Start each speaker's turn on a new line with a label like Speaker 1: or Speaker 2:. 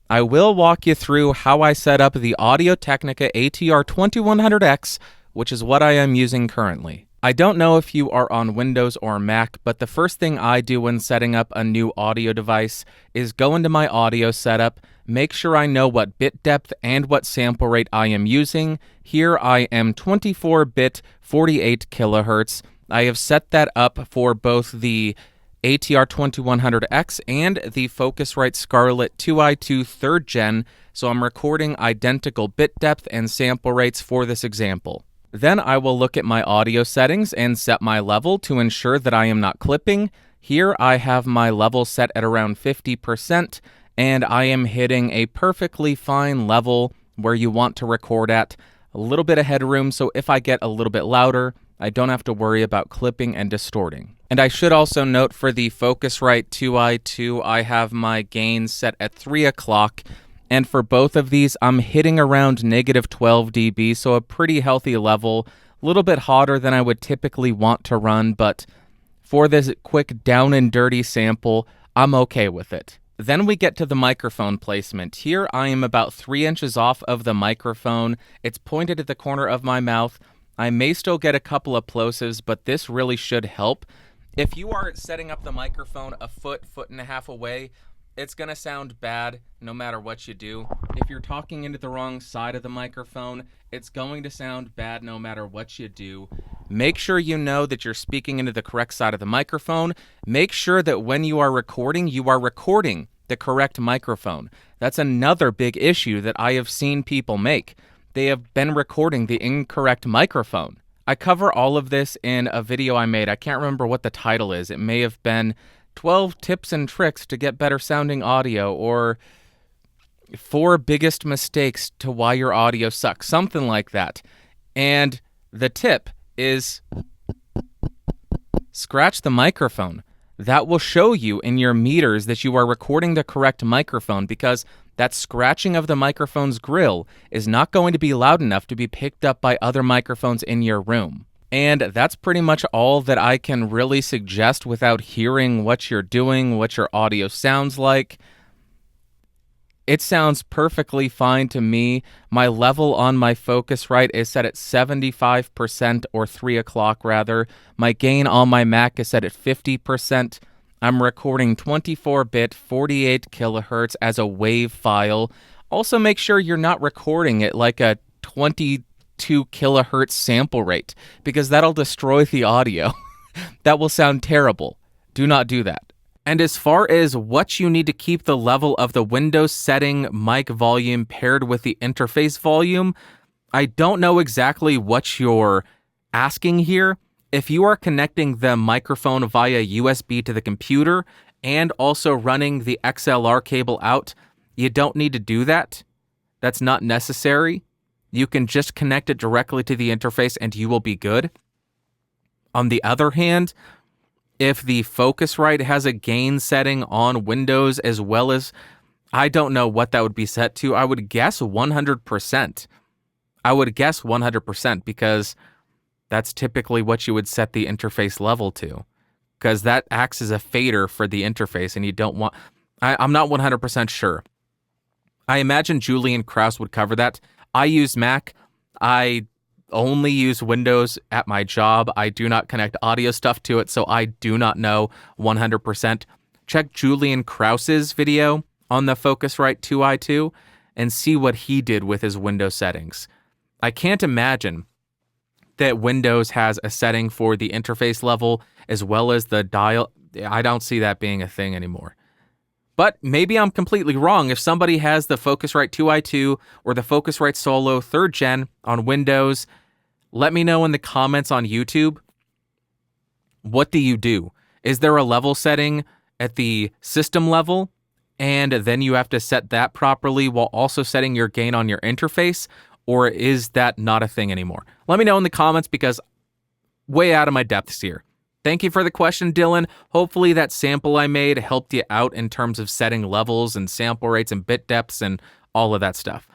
Speaker 1: I will walk you through how I set up the Audio-Technica ATR2100X, which is what I am using currently. I don't know if you are on Windows or Mac, but the first thing I do when setting up a new audio device is go into my audio setup, make sure I know what bit depth and what sample rate I am using. Here I am 24-bit 48 kilohertz. I have set that up for both the ATR2100X and the Focusrite Scarlett 2i2 3rd Gen, so I'm recording identical bit depth and sample rates for this example. Then I will look at my audio settings and set my level to ensure that I am not clipping. Here I have my level set at around 50%, and I am hitting a perfectly fine level where you want to record at. A little bit of headroom, so if I get a little bit louder, I don't have to worry about clipping and distorting. And I should also note for the Focusrite 2i2, I have my gain set at 3 o'clock. And for both of these, I'm hitting around negative 12 dB, so a pretty healthy level. A little bit hotter than I would typically want to run, but for this quick down and dirty sample, I'm okay with it. Then we get to the microphone placement. Here I am about 3 inches off of the microphone. It's pointed at the corner of my mouth. I may still get a couple of plosives, but this really should help. If you are setting up the microphone a foot and a half away, it's going to sound bad no matter what you do. If you're talking into the wrong side of the microphone, it's going to sound bad no matter what you do. Make sure you know that you're speaking into the correct side of the microphone. Make sure that when you are recording the correct microphone. That's another big issue that I have seen people make. They have been recording the incorrect microphone. I cover all of this in a video I made. I can't remember what the title is. It may have been 12 tips and tricks to get better sounding audio, or 4 biggest mistakes to why your audio sucks, something like that. And the tip is scratch the microphone. That will show you in your meters that you are recording the correct microphone, because that scratching of the microphone's grill is not going to be loud enough to be picked up by other microphones in your room. And that's pretty much all that I can really suggest without hearing what you're doing, what your audio sounds like. It sounds perfectly fine to me. My level on my Focusrite is set at 75%, or 3 o'clock rather. My gain on my Mac is set at 50%. I'm recording 24-bit 48 kilohertz as a WAV file. Also make sure you're not recording it like a 22 kilohertz sample rate, because that'll destroy the audio. That will sound terrible. Do not do that. And as far as what you need to keep the level of the Windows setting mic volume paired with the interface volume, I don't know exactly what you're asking here. If you are connecting the microphone via USB to the computer and also running the XLR cable out, you don't need to do that. That's not necessary. You can just connect it directly to the interface and you will be good. On the other hand, if the Focusrite has a gain setting on Windows as well as, I don't know what that would be set to. I would guess 100%. I would guess 100% because that's typically what you would set the interface level to, because that acts as a fader for the interface and you don't want, I'm not 100% sure. I imagine Julian Krause would cover that. I use Mac. I only use Windows at my job. I do not connect audio stuff to it, so I do not know 100%. Check Julian Krause's video on the Focusrite 2i2 and see what he did with his Windows settings. I can't imagine that Windows has a setting for the interface level as well as the dial. I don't see that being a thing anymore. But maybe I'm completely wrong. If somebody has the Focusrite 2i2 or the Focusrite Solo 3rd Gen on Windows, let me know in the comments on YouTube. What do you do? Is there a level setting at the system level, and then you have to set that properly while also setting your gain on your interface? Or is that not a thing anymore? Let me know in the comments, because way out of my depths here. Thank you for the question, Dylan. Hopefully that sample I made helped you out in terms of setting levels and sample rates and bit depths and all of that stuff.